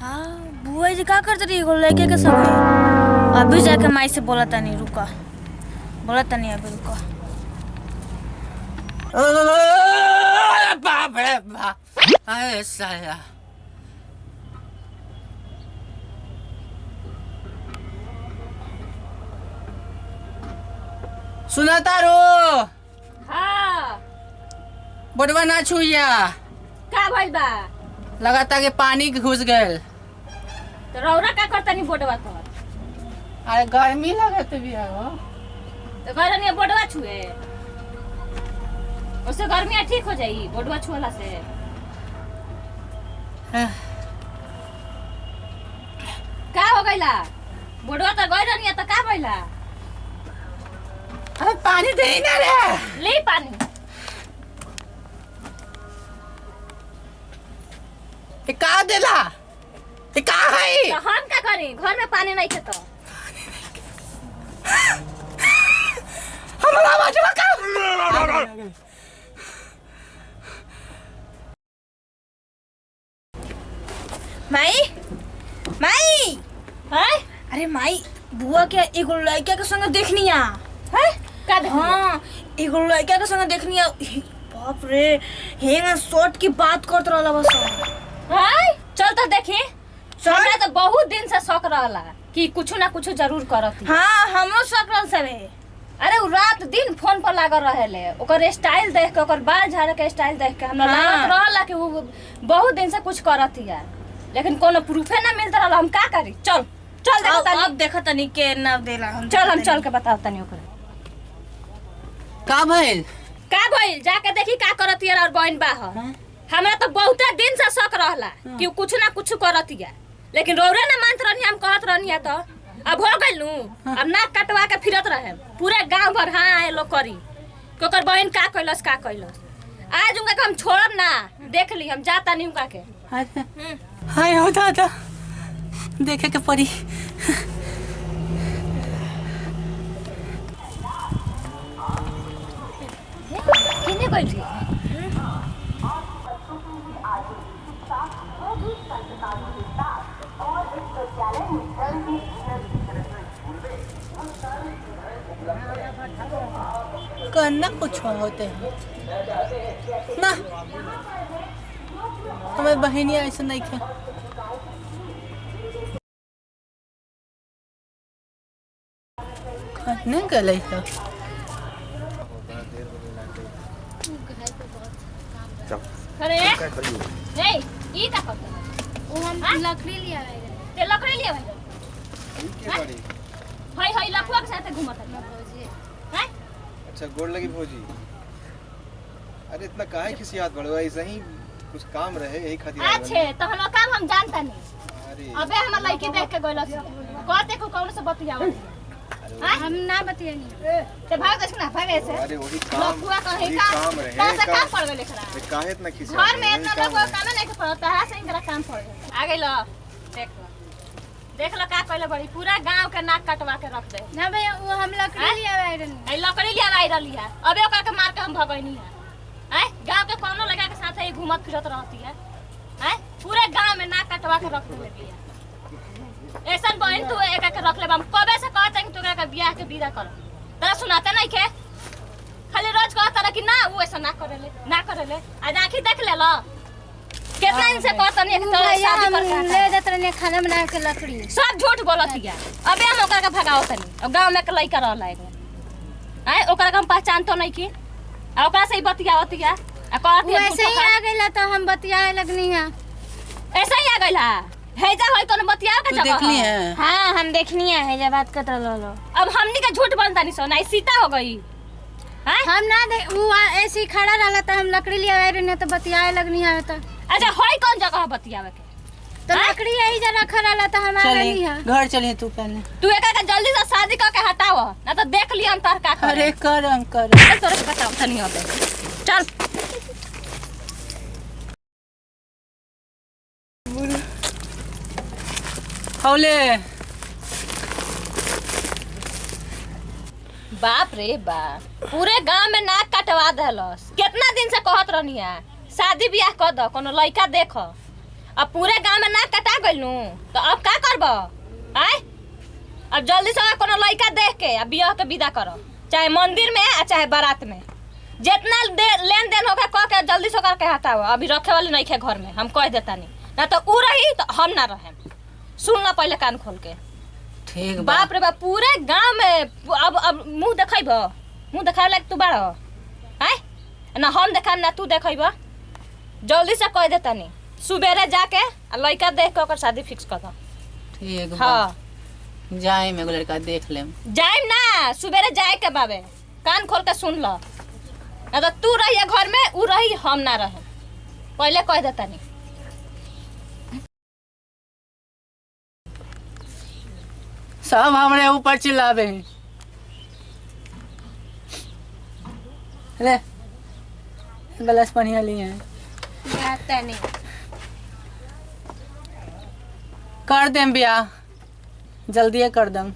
हाँ बुआ जी का करते रही लड़के के संग अभी जाके माई से बोला था नहीं रुका बोला था नहीं अभी रुका बाप रे बाप अरे साला सुना तारो हाँ बटवा ना छुइया का भइल बा लगाता के पानी घुस गए तो रौरा का करता नहीं बोटवा तो अरे गर्मी लगत बिया हो तो घर नहीं बोटवा छुए उससे गर्मी ठीक हो जाई बोटवा छुअला से का हो गइला बोटवा तो गइल नहीं तो का भइला अरे पानी दे ना रे ले पानी ये का देला ये का है तो हम का करी घर में पानी नहीं थे तो हमरा बचवा का माई माई हैं अरे माई बुआ के एगो लड़का के संग देखनी है का देखनी हाँ एगो लड़का के संग देखनी है बाप रे हेंगा शॉर्ट की बात करत रहला बस हैं चल तो देखी हमरा तो बहुत दिन से शौक रहला कि कुछ ना कुछ जरूर करती हाँ हमरो शौक रहल सबे अरे उ रात दिन फोन पर लागल रहेले ओकर स्टाइल देख के ओकर बाल झाड़े के स्टाइल देख के हमरा हाँ। लागत रहला कि वो बहुत दिन से कुछ करत हिया लेकिन कोनो प्रूफे ना मिलत रहला हम का करी चल चल देखो अब तनी देखा तनी के ना देला चल हम चल के बताओ तनी ओकरा का भइल का भइल जाके देखी का करत हिया और बहन बा ह हमरा तो बहुते दिन से शौक रहला कि कुछ ना कुछ करत हिया लेकिन रौरे ना मानत रहनी हम कहत रहनी तो अब हो गइल नु अब नाक कटवा के फिरत रहे पूरे गांव भर हाँ आए लोग करी कि ओकर बहन का कइलस आज उनका हम छोड़ब ना देख ली हम जाता नहीं उनका के हाय हो दादा देखे के पड़ी किने गइल थी करना कुछ होते हैं ना हमें बहनिया ऐसा नहीं खे करने गले तो अरे नहीं ई का करता वो हम लकड़ी लिया है ते लकड़ी लिए भाई हाय लखुआ के साथ घूमत है हैं अच्छा गोड़ लगी भौजी अरे इतना काहे किसी याद बढ़वा ऐसा ही कुछ काम रहे यही खातिर आए अच्छे तो हम काम हम जानता नहीं बनी। अरे अबे हम लड़की देख के गइल कहते को कौन से बतियाव हम ना बतियानी ते भाग दस ना भाग ऐसे अरे वही काम लखुआ कहे वही का काम रहे कौन से काम पड़ गइल खरा अरे काहे इतना खिसी घर में इतना लोग काम नहीं के पड़ता है सही तरह काम पड़ गइल आ गइल देख लो का कहले बड़ी पूरा गांव के नाक कटवा के रख दे ना भैया वो हम लकड़ी लिया है आई लकड़ी लिया आई रही है अबे ओकरा के मार के हम भगैनी है हैं गांव के कोनो लगा के साथ ही घूमत फिरत रहती है हैं पूरे गांव में नाक कटवा के रख देली है ऐसन बहन तू एक के रख ले हम कबे से कहत हैं तू एकरा के बियाह के विदा कर तरा सुनाते नहीं के खाली रोज कहत रह कि ना वो ऐसा ना करेले आज आंखी देख ले लो कितना दिन से कहत नहीं कि तोरा शादी कर के ले जात रहने खाना बना के लकड़ी सब झूठ बोलत हिया अबे हम ओकरा के भगावत नहीं और गांव में के लइका रहला एगो हैं ओकरा के हम पहचानतो नहीं की आ ओकरा से ही बतियावत हिया आ कहत वो ऐसे ही आ गइला तो हम बतियाए लगनी है ऐसा ही आ गइला हेजा होई कोनो बतियाव के तू जगह देखली है हाँ हम देखनी है जब बात करता लो अब हमनी के झूठ बनता नहीं सो नहीं सीता हो गई हैं हम ना दे वो ऐसे ही खड़ा रहला तो हम लकड़ी लिया रहने तो बतियाए लगनी है तो अच्छा होई कौन जगह बतियावे के तो लकड़ी यही जरा खड़ा रहला तो हम आ गई चलिए है घर चलिए तू पहले तू एका के जल्दी से शादी करके हटाव ना तो देख लिया हम तार का करे अरे करम कर चल तोरे के बताओ तनी अबे चल हौले बाप रे बाप पूरे गांव में नाक कटवा देलस कितना दिन से कहत रहनी है शादी ब्याह कर दो, कोनो लड़का देख। अब पूरे गांव में नाक कटा गइल नु तो अब का करब? आय अब जल्दी से कोनो लड़का देख के अब बियाह के विदा करो, चाहे मंदिर में आ चाहे बारात में। जितना लेन देन होगा कह के जल्दी से करके हटाओ। अभी रखे वाली नहीं है घर में, हम कह देता नहीं ना तो ऊ रही तो हम ना रहे। सुन ला पहले कान खोल के। ठीक बाप रे बाप, पूरे गांव में अब मुंह देखेब, मुंह देखावे लायक तू बाड़ आय ना हम देखाम ना तू देखेब। जल्दी से कह देता नहीं, सुबेरे जाके लड़का देख के ओकर शादी फिक्स कर दो। ठीक हाँ जाए में लड़का देख लेम। जाइम ना, सुबेरे जाए के बाबे। कान खोल के सुन लो, ना तो तू रही घर में, ऊ रही हम ना रहे। पहले कह देता नहीं। सब हमरे ऊपर चिल्लावे। ले गिलास पानी लिए जाता नहीं। कर देम ब्याह, जल्दी कर दम।